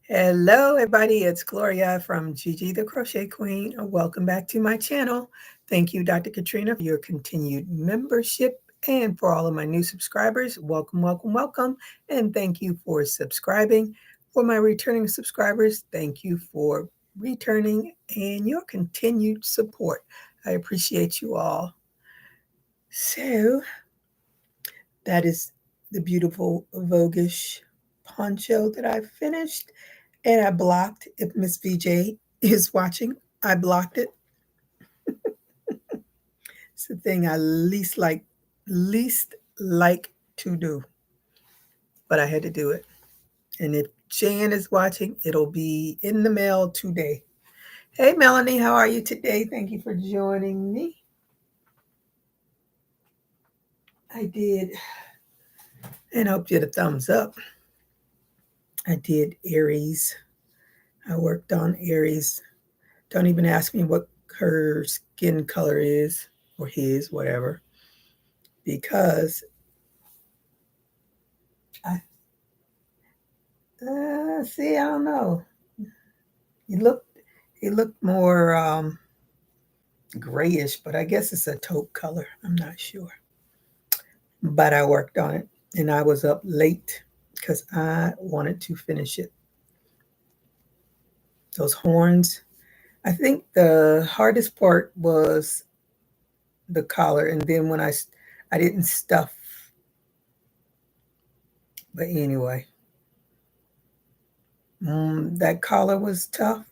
Hello, everybody. It's Gloria from Gigi the Crochet Queen. Welcome back to my channel. Thank you, Dr. Katrina, for your continued membership. And for all of my new subscribers, welcome, welcome, welcome. And thank you for subscribing. For my returning subscribers, thank you for returning and your continued support. I appreciate you all. So, that is the beautiful Voguish poncho that I finished. And I blocked, if Miss VJ is watching, I blocked it. It's the thing I least like to do. But I had to do it. And if Jan is watching, it'll be in the mail today. Hey Melanie, how are you today? Thank you for joining me. I did, and I hope you had a thumbs up. I did Aries. I worked on Aries. Don't even ask me what her skin color is, or his, whatever, because I see. I don't know. He looked he looked more grayish, but I guess it's a taupe color. I'm not sure. But I worked on it, and I was up late because I wanted to finish it. Those horns. I think the hardest part was the collar, and then when I didn't stuff. But anyway, that collar was tough,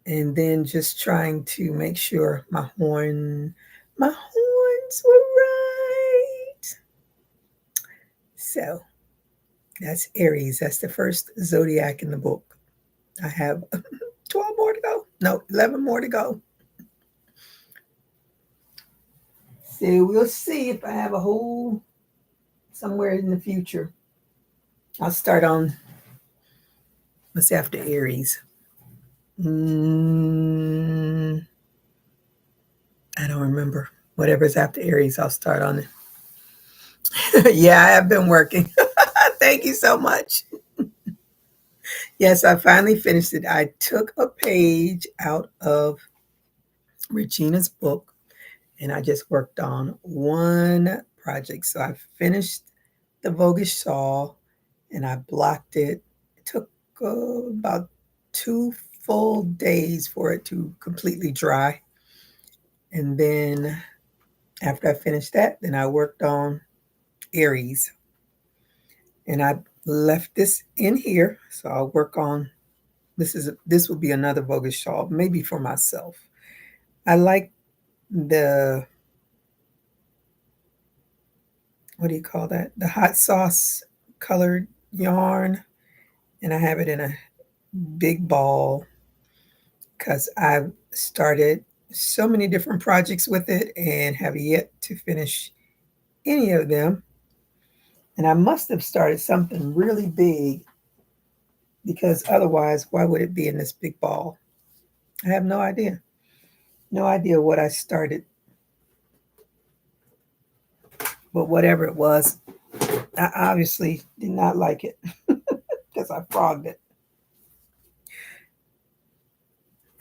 and then just trying to make sure my horns were right. So that's Aries. That's the first zodiac in the book. I have 12 more to go. No, 11 more to go. So we'll see if I have a whole somewhere in the future. I'll start on what's after Aries. I don't remember. Whatever's after Aries, I'll start on it. Yeah, I have been working. Thank you so much. Yes, I finally finished it. I took a page out of Regina's book and I just worked on one project. So I finished the Voguish shawl and I blocked it. It took about 2 full days for it to completely dry. And then after I finished that, then I worked on Aries. And I left this in here. So I'll work on this will be another Voguish shawl, maybe for myself. I like the what do you call that? The hot sauce colored yarn, and I have it in a big ball because I've started so many different projects with it and have yet to finish any of them. And I must have started something really big because otherwise, why would it be in this big ball? I have no idea. No idea what I started. But whatever it was, I obviously did not like it because I frogged it.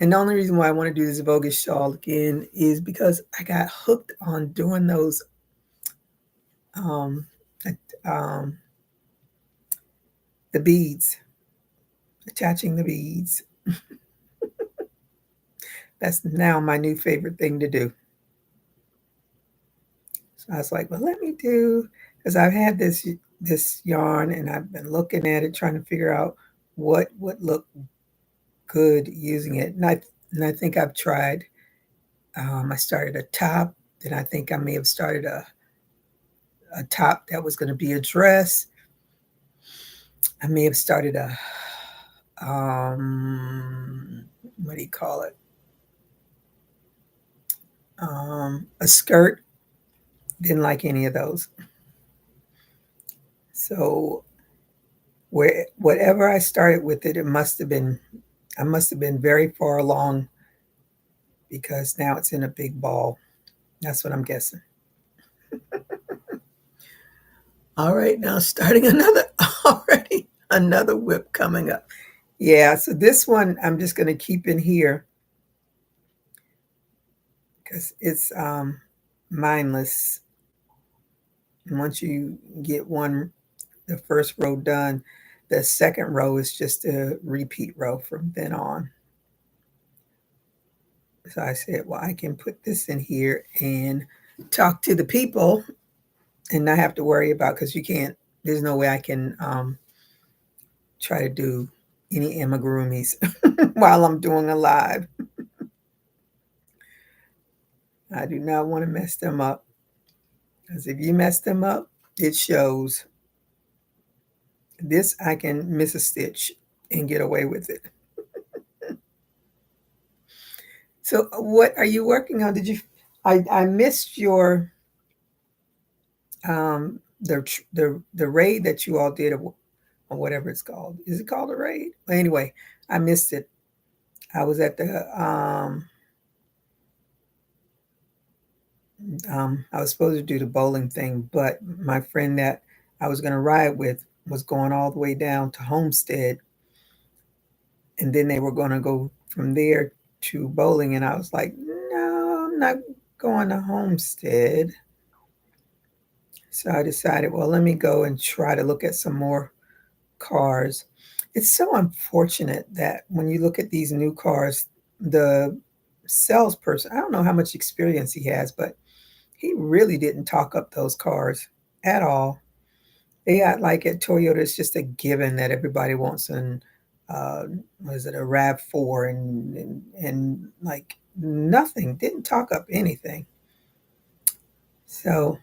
And the only reason why I want to do this Voguish shawl again is because I got hooked on doing those um, um, the beads, attaching the beads. That's now my new favorite thing to do. So I was like, well, let me do, because I've had this yarn and I've been looking at it, trying to figure out what would look good using it. And I think I've tried. I started a top. Then I think I may have started a top that was going to be a dress. I may have started what do you call it? A skirt. Didn't like any of those. So whatever I started with it, I must have been very far along because now it's in a big ball. That's what I'm guessing. All right, now starting another already another whip coming up. Yeah, so this one I'm just going to keep in here because it's mindless. And once you get the first row done, the second row is just a repeat row from then on. So I said, well, I can put this in here and talk to the people and not have to worry about, because you can't, there's no way I can try to do any amigurumis while I'm doing a live. I do not want to mess them up, because if you mess them up, it shows. This I can miss a stitch and get away with it. So what are you working on? I missed your the raid that you all did, or whatever it's called. Is it called a raid? Well, anyway, I missed it. I was at the I was supposed to do the bowling thing, but my friend that I was going to ride with was going all the way down to Homestead, and then they were going to go from there to bowling, and I was like, no, I'm not going to Homestead. So I decided, well, let me go and try to look at some more cars. It's so unfortunate that when you look at these new cars, the salesperson, I don't know how much experience he has, but he really didn't talk up those cars at all. They act like at Toyota, it's just a given that everybody wants uh, what is it, a RAV4, and like nothing, didn't talk up anything. So,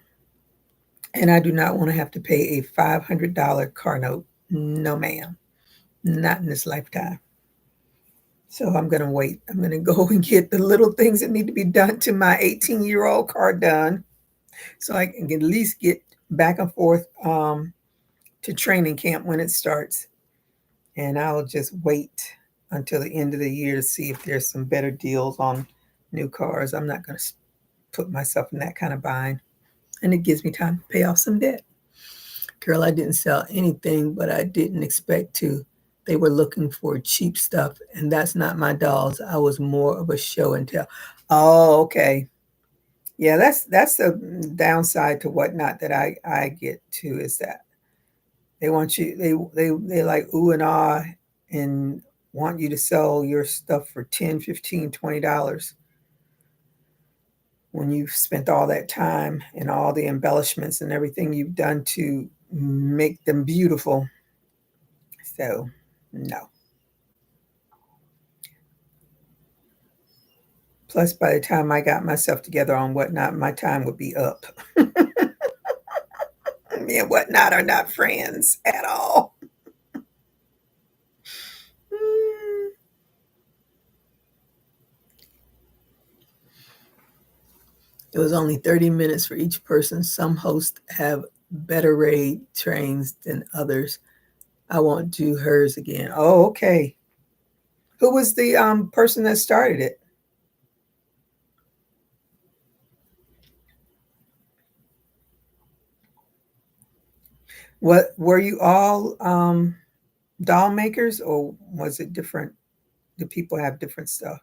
and I do not want to have to pay a $500 car note. No, ma'am, not in this lifetime. So I'm going to wait. I'm going to go and get the little things that need to be done to my 18-year-old car done, so I can at least get back and forth to training camp when it starts. And I'll just wait until the end of the year to see if there's some better deals on new cars. I'm not going to put myself in that kind of bind. And it gives me time to pay off some debt. Girl, I didn't sell anything, but I didn't expect to. They were looking for cheap stuff, and that's not my dolls. I was more of a show and tell. Oh, okay. Yeah, that's the downside to Whatnot that I get too, is that they want you, they like ooh and ah and want you to sell your stuff for 10, 15, $20 when you've spent all that time and all the embellishments and everything you've done to make them beautiful. So, no. Plus, by the time I got myself together on Whatnot, my time would be up. Me and Whatnot are not friends at all. Mm. It was only 30 minutes for each person. Some hosts have better raid trains than others. I won't do hers again. Oh, okay. Who was the person that started it? What were you all doll makers, or was it different? Do people have different stuff?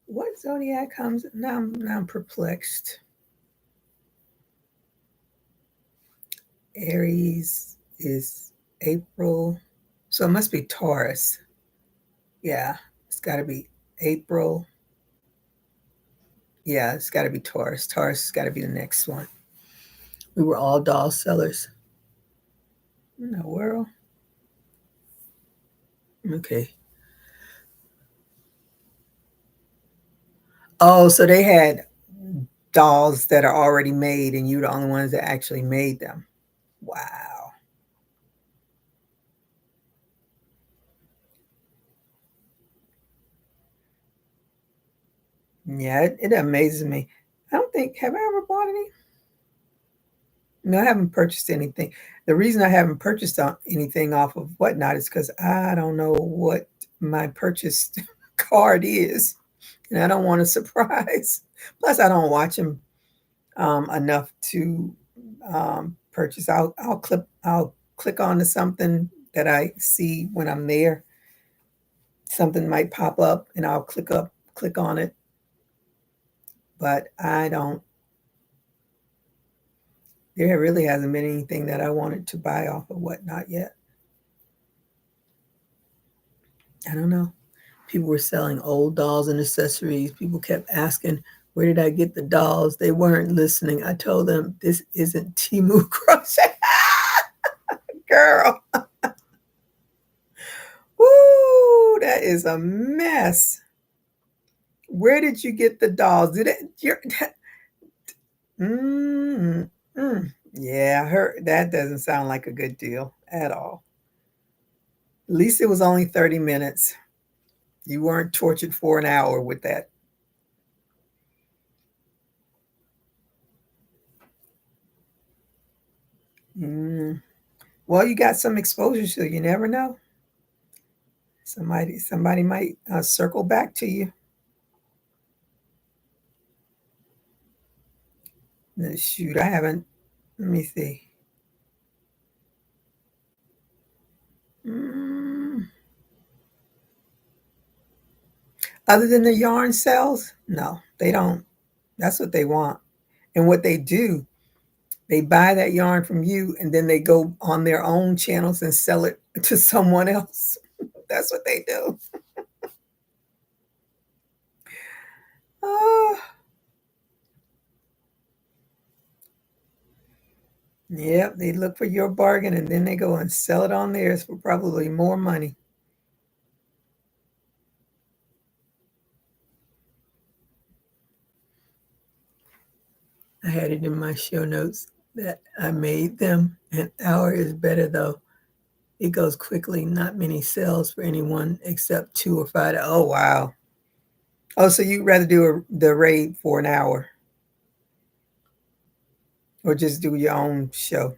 What zodiac comes now? Now I'm perplexed. Aries is April, so it must be Taurus. Yeah, it's got to be April. Yeah, it's got to be Taurus. Taurus has got to be the next one. We were all doll sellers. In the world. Okay. Oh, so they had dolls that are already made, and you the only ones that actually made them. Wow. Yeah, it amazes me. I don't think, have I ever bought any? No, I haven't purchased anything. The reason I haven't purchased anything off of Whatnot is because I don't know what my purchased card is. and I don't want a surprise. Plus, I don't watch them enough to purchase. I'll click on to something that I see when I'm there. Something might pop up, and I'll click on it. But I don't. There really hasn't been anything that I wanted to buy off of Whatnot yet. I don't know. People were selling old dolls and accessories. People kept asking, where did I get the dolls? They weren't listening. I told them, this isn't Temu Crochet. Girl. Woo, that is a mess. Where did you get the dolls? Did it? Yeah, that doesn't sound like a good deal at all. At least it was only 30 minutes. You weren't tortured for an hour with that. Well, you got some exposure, so you never know. Somebody might circle back to you. Shoot, I haven't. Let me see. Mm, Other than the yarn sales, no, they don't. That's what they want. And what they do, they buy that yarn from you and then they go on their own channels and sell it to someone else. That's what they do. Oh, yep, they look for your bargain and then they go and sell it on theirs for probably more money. I had it in my show notes that I made them. An hour is better though. It goes quickly, not many sales for anyone except 2 or 5. Oh, wow. Oh, so you'd rather do the raid for an hour or just do your own show?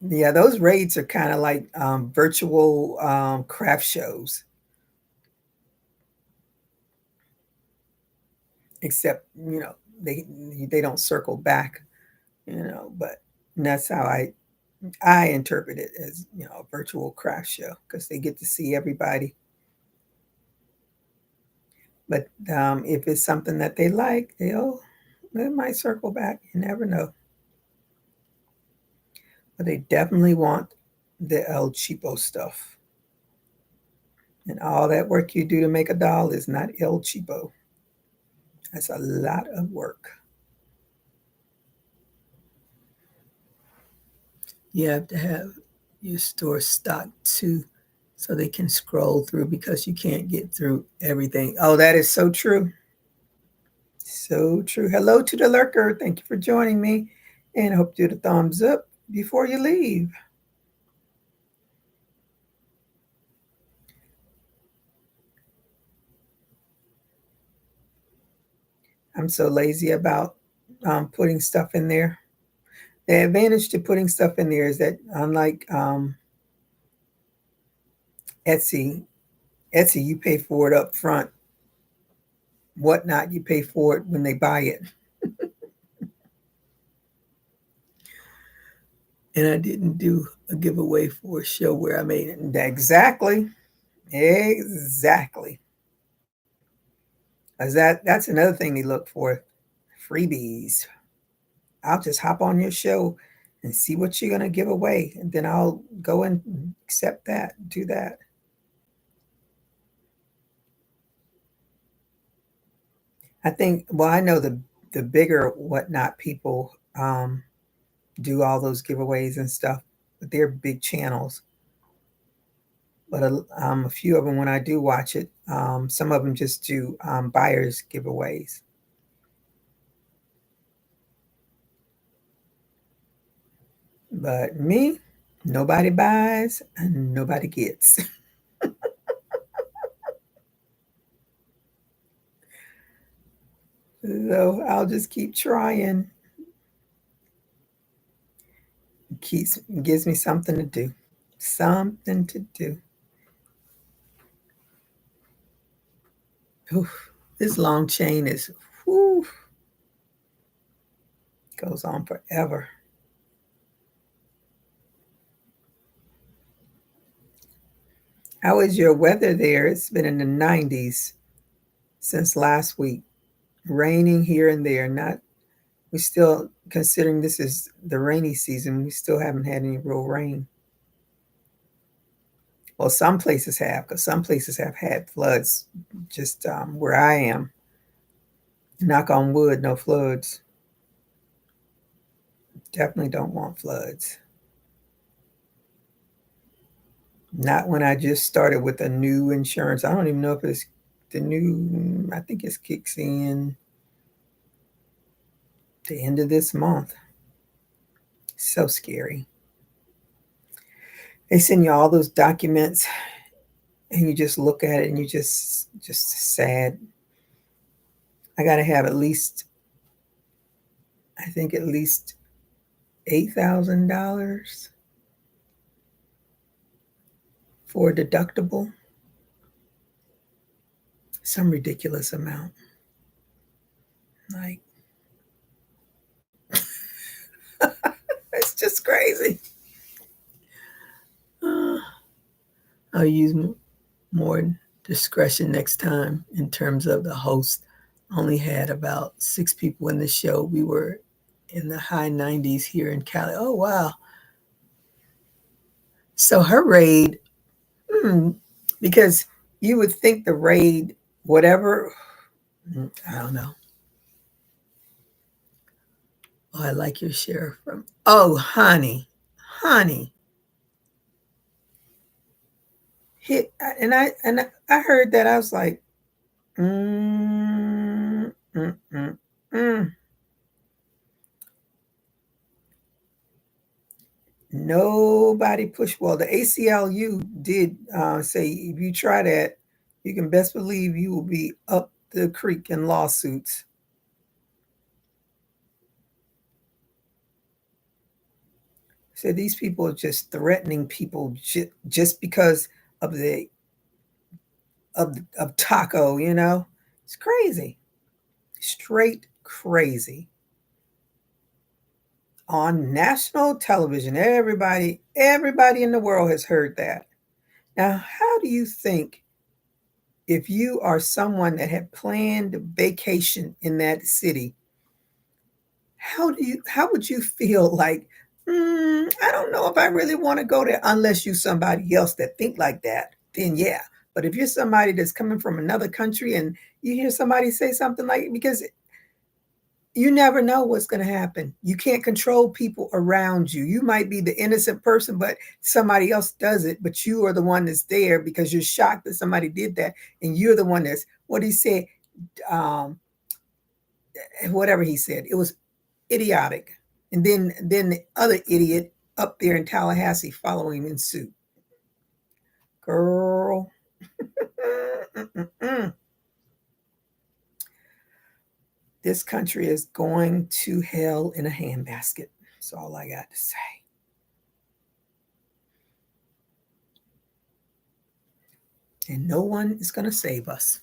Yeah, those raids are kind of like virtual craft shows, except they don't circle back, But that's how I interpret it as a virtual craft show because they get to see everybody. But if it's something that they like, they might circle back. You never know. But they definitely want the El Cheapo stuff. And all that work you do to make a doll is not El Cheapo. That's a lot of work. You have to have your store stocked too so they can scroll through because you can't get through everything. Oh, that is so true. So true. Hello to the lurker. Thank you for joining me. And I hope you do the thumbs up before you leave. I'm so lazy about putting stuff in there. The advantage to putting stuff in there is that unlike Etsy, you pay for it up front. Whatnot, you pay for it when they buy it. And I didn't do a giveaway for a show where I made it. Exactly. Exactly. As that's another thing they look for. Freebies. I'll just hop on your show and see what you're gonna give away. And then I'll go and accept that, do that. I think I know the bigger Whatnot people do all those giveaways and stuff, but they're big channels. But a few of them, when I do watch it, some of them just do buyers giveaways. But me, nobody buys and nobody gets. So I'll just keep trying. Keeps gives me something to do. Something to do. Oof, this long chain is, whew, goes on forever. How is your weather there? It's been in the 90s since last week. Raining here and there. Not we still considering this is the rainy season. We still haven't had any real rain. Well, some places have, because some places have had floods. Just where I am, knock on wood, no floods. Definitely don't want floods. Not when I just started with a new insurance. I don't even know if it's the new. I think it kicks in the end of this month. So scary. They send you all those documents and you just look at it and you just sad. I got to have at least, I think at least $8,000 for a deductible. Some ridiculous amount. Like, it's just crazy. I'll use more discretion next time in terms of the host. Only had about 6 people in the show. We were in the high 90s here in Cali. Oh, wow. So her raid, because you would think the raid, whatever, I don't know. Oh, I like your share from, oh, honey. Hit, and I heard that. I was like, mm, mm, mm, mm. Nobody pushed. Well, the ACLU did say if you try that, you can best believe you will be up the creek in lawsuits. So these people are just threatening people just because of the of taco. It's crazy, straight crazy. On national television, everybody in the world has heard that. Now, how do you think, if you are someone that had planned a vacation in that city, how would you feel like, I don't know if I really want to go there, unless you somebody else that think like that, then yeah. But if you're somebody that's coming from another country and you hear somebody say something like, because you never know what's going to happen. You can't control people around you. You might be the innocent person, but somebody else does it. But you are the one that's there because you're shocked that somebody did that. And you're the one that's, what he said, um, whatever he said, it was idiotic. And then the other idiot up there in Tallahassee following in suit. Girl. This country is going to hell in a handbasket. That's all I got to say. And no one is going to save us.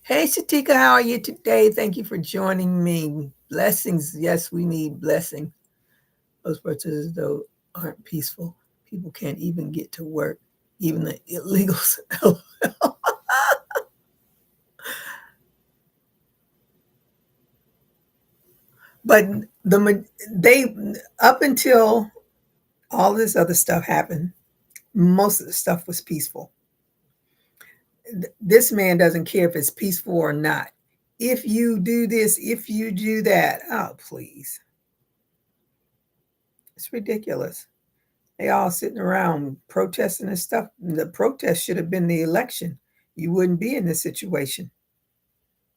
Hey, Shatika, how are you today? Thank you for joining me. Blessings. Yes, we need blessing. Those protesters, though, aren't peaceful. People can't even get to work, even the illegals. But they up until all this other stuff happened, most of the stuff was peaceful. This man doesn't care if it's peaceful or not. If you do this, if you do that, oh please, it's ridiculous. They all sitting around protesting and stuff. The protest should have been the election. You wouldn't be in this situation.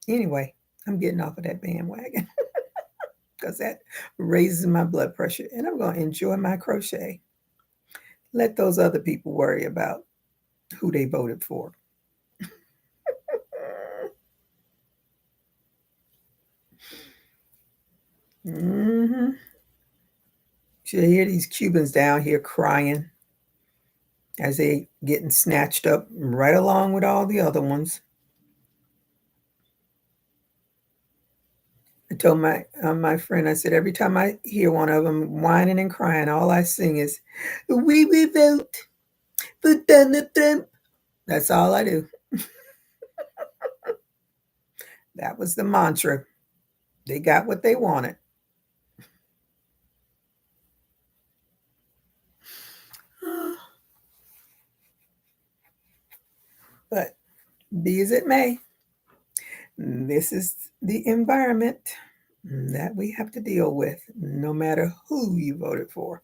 Anyway, I'm getting off of that bandwagon because that raises my blood pressure, and I'm going to enjoy my crochet. Let those other people worry about who they voted for. Mm-hmm. Should hear these Cubans down here crying as they getting snatched up right along with all the other ones. told my friend, I said, every time I hear one of them whining and crying, all I sing is, "We will vote for Donald Trump." That's all I do. That was the mantra. They got what they wanted. But be as it may, this is the environment that we have to deal with, no matter who you voted for,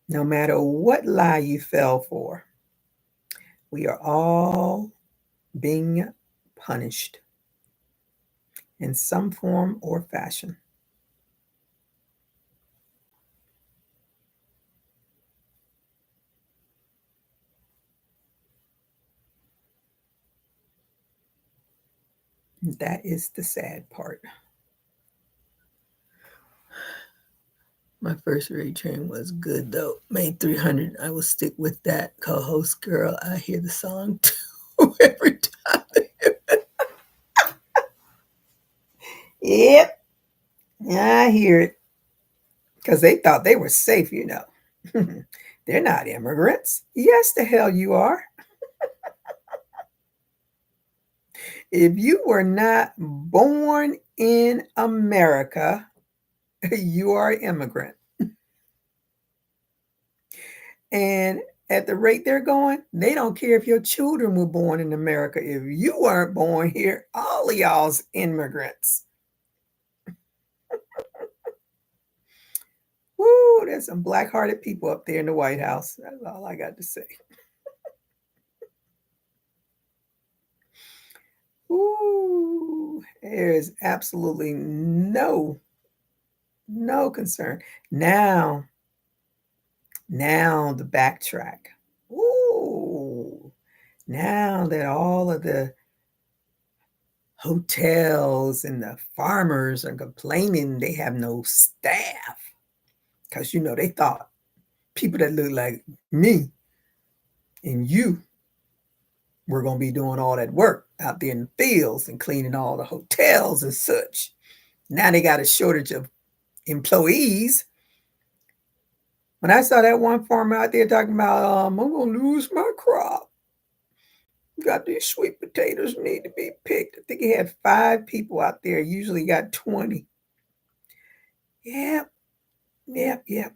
no matter what lie you fell for. We are all being punished in some form or fashion. That is the sad part. My first rate train was good though. Made 300. I will stick with that. Co-host girl, I hear the song too every time. Yep, I hear it. Because they thought they were safe, you know. They're not immigrants. Yes, the hell you are. If you were not born in America, you are an immigrant. And at the rate they're going, they don't care if your children were born in America. If you weren't born here, all of y'all's immigrants. Woo, there's some black-hearted people up there in the White House. That's all I got to say. Ooh, there is absolutely no concern. Now the backtrack. Ooh, now that all of the hotels and the farmers are complaining they have no staff because they thought people that look like me and you were going to be doing all that work out there in the fields and cleaning all the hotels and such. Now they got a shortage of employees. When I saw that one farmer out there talking about, I'm going to lose my crop. Got these sweet potatoes need to be picked. I think he had 5 people out there. Usually got 20. Yep, yep.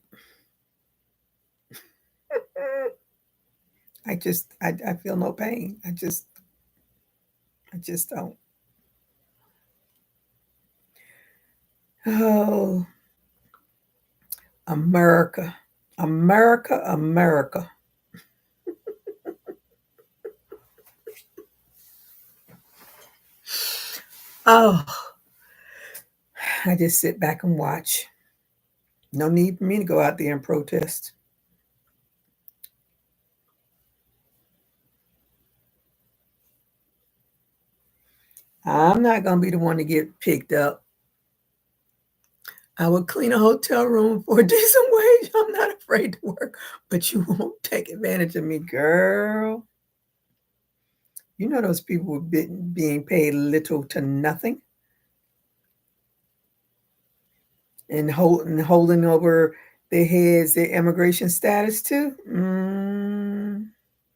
I feel no pain. I just don't. Oh, America, America, America. Oh, I just sit back and watch. No need for me to go out there and protest. I'm not going to be the one to get picked up. I will clean a hotel room for a decent wage. I'm not afraid to work, but you won't take advantage of me, girl. You know those people were being paid little to nothing and holding over their heads their immigration status too. Mm,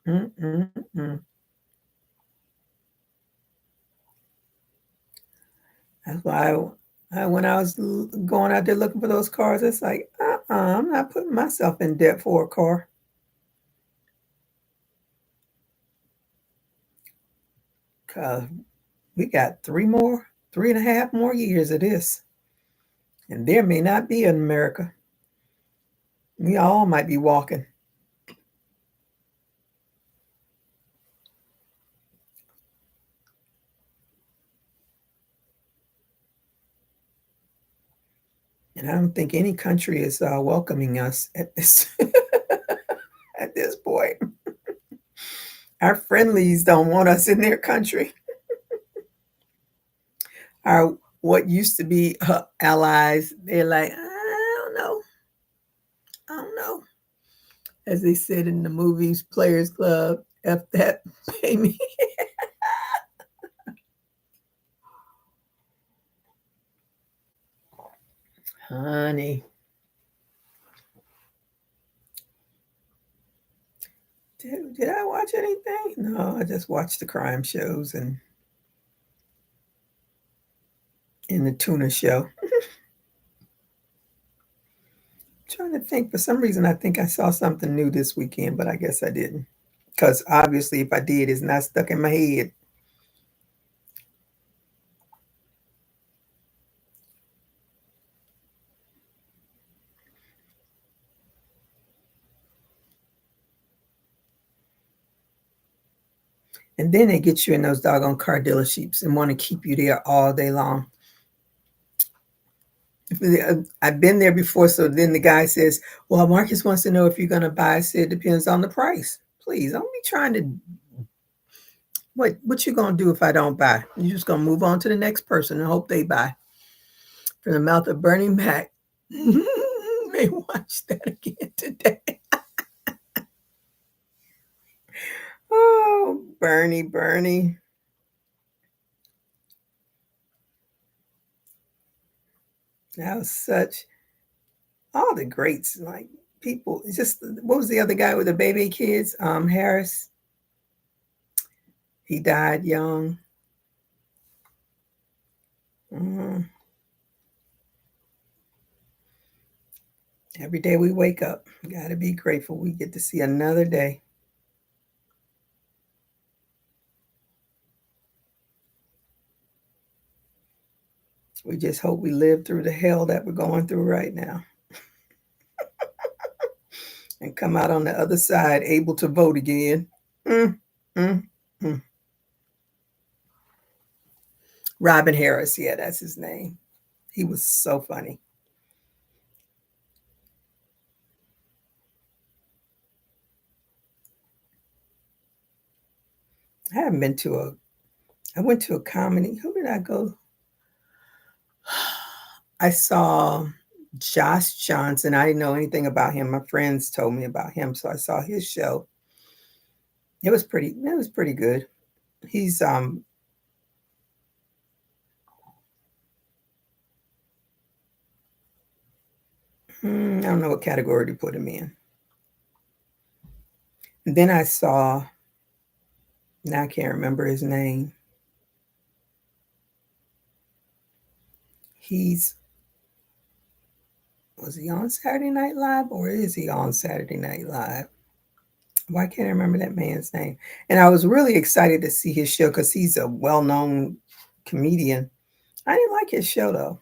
mm, mm. That's why when I was going out there looking for those cars, it's like, I'm not putting myself in debt for a car. Cause we got 3.5 more years of this. And there may not be in America. We all might be walking. And I don't think any country is welcoming us at this at this point. Our friendlies don't want us in their country. Our what used to be allies, they're like, I don't know. As they said in the movies, Players Club, F that, pay me. Honey. Did I watch anything? No, I just watched the crime shows and the tuna show. Trying to think. For some reason, I think I saw something new this weekend, but I guess I didn't. Because obviously, if I did, it's not stuck in my head. And then they get you in those doggone car dealerships and want to keep you there all day long. I've been there before, so then the guy says, "Well, Marcus wants to know if you're going to buy." I said, "Depends on the price. Please, don't be trying to. What you gonna do if I don't buy? You just gonna move on to the next person and hope they buy." From the mouth of Bernie Mac. May watch that again today. Oh, Bernie. That was such all the greats, like people. Just what was the other guy with the baby kids? Harris. He died young. Mhm. Every day we wake up, got to be grateful we get to see another day. We just hope we live through the hell that we're going through right now and come out on the other side able to vote again. Mm, mm, mm. Robin Harris, yeah, that's his name. He was so funny. I haven't been to a I went to a comedy. Who did I go? I saw Josh Johnson. I didn't know anything about him. My friends told me about him, so I saw his show. It was pretty good. He's I don't know what category to put him in. And then I saw, now I can't remember his name. He's Was he on Saturday Night Live or is he on Saturday Night Live? Why can't I remember that man's name? And I was really excited to see his show because he's a well-known comedian. I didn't like his show though.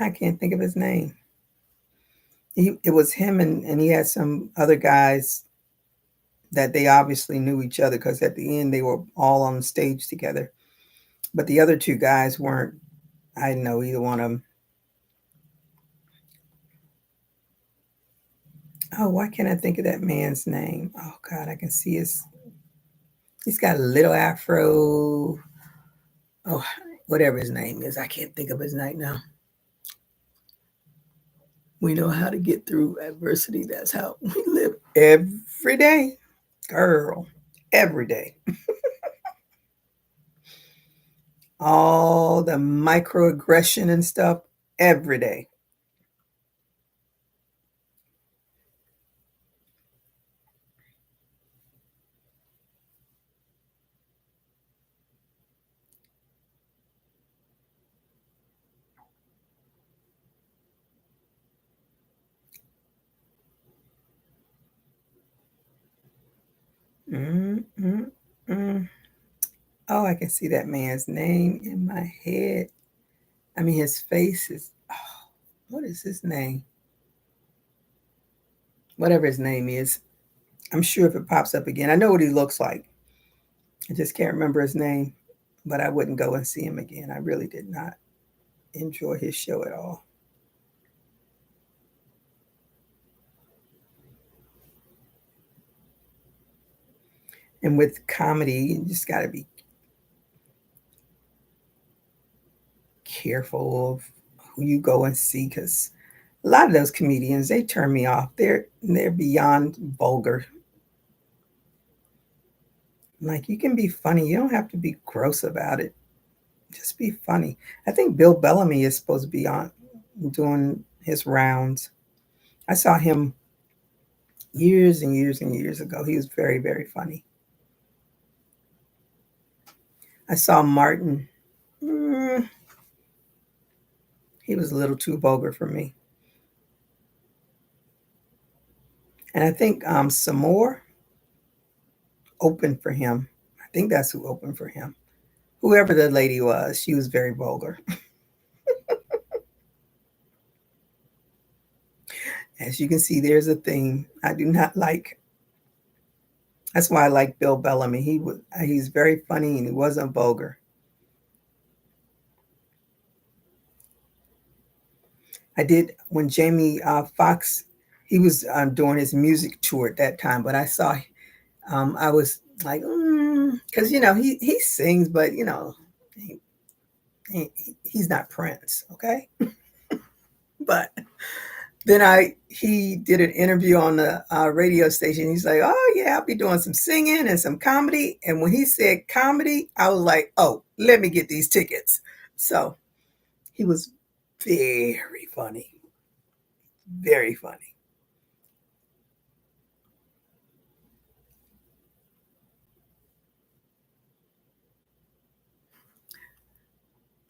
I can't think of his name. It was him and he had some other guys that they obviously knew each other because at the end they were all on the stage together. But the other two guys weren't. I didn't know either one of them. Oh, why can't I think of that man's name? Oh God, I can see his. He's got a little afro. Oh, whatever his name is, I can't think of his name now. We know how to get through adversity. That's how we live every day, girl. Every day. All the microaggression and stuff every day. Mm, mm, mm. Oh, I can see that man's name in my head. I mean, his face is. Oh, what is his name? Whatever his name is. I'm sure if it pops up again, I know what he looks like. I just can't remember his name, but I wouldn't go and see him again. I really did not enjoy his show at all. And with comedy, you just got to be careful of who you go and see because a lot of those comedians they turn me off. They're beyond vulgar. Like you can be funny, you don't have to be gross about it. Just be funny. I think Bill Bellamy is supposed to be on doing his rounds. I saw him years and years and years ago. He was very, very funny. I saw Martin. He was a little too vulgar for me. And I think Samore opened for him. I think that's who opened for him. Whoever the lady was, she was very vulgar. As you can see, there's a theme I do not like. That's why I like Bill Bellamy. He's very funny and he wasn't vulgar. I did when Jamie Foxx, he was doing his music tour at that time, but I saw, I was like, because he sings, but he's not Prince, okay? But then he did an interview on the radio station. He's like, oh yeah, I'll be doing some singing and some comedy. And when he said comedy, I was like, oh, let me get these tickets. So he was very funny, very funny.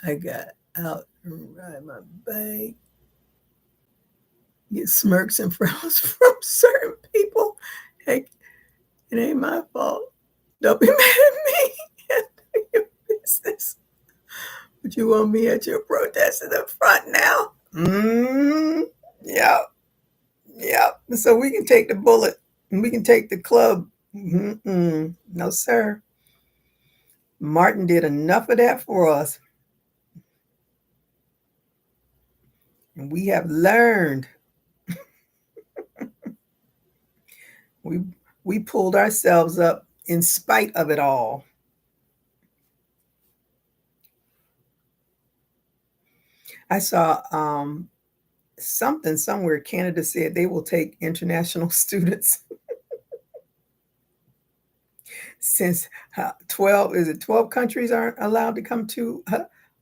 I got out and ride my bike, get smirks and frowns from certain people. Hey, it ain't my fault. Don't be mad at me. Do your business. But you want me at your protest in the front now? Yep. Yep. So we can take the bullet and we can take the club. No, sir. Martin did enough of that for us. And we have learned. We pulled ourselves up in spite of it all. I saw something somewhere. Canada said they will take international students since 12 countries aren't allowed to come to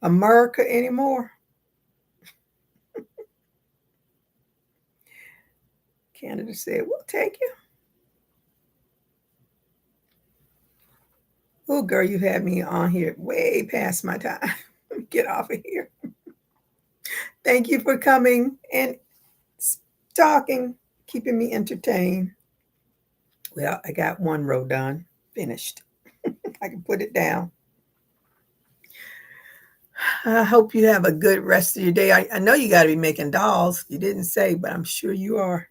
America anymore. Canada said, we'll take you. Oh, girl, you had me on here way past my time. Get off of here. Thank you for coming and talking, keeping me entertained. Well, I got one row done, finished. I can put it down. I hope you have a good rest of your day. I know you got to be making dolls. You didn't say, but I'm sure you are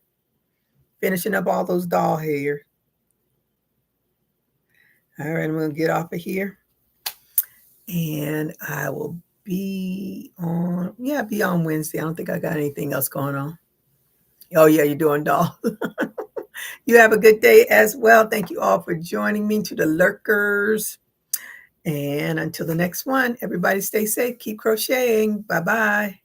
finishing up all those doll hair. All right, I'm going to get off of here. And I will be on Wednesday. I don't think I got anything else going on. Oh, yeah, you're doing dolls. You have a good day as well. Thank you all for joining me, to the lurkers. And until the next one, everybody stay safe. Keep crocheting. Bye-bye.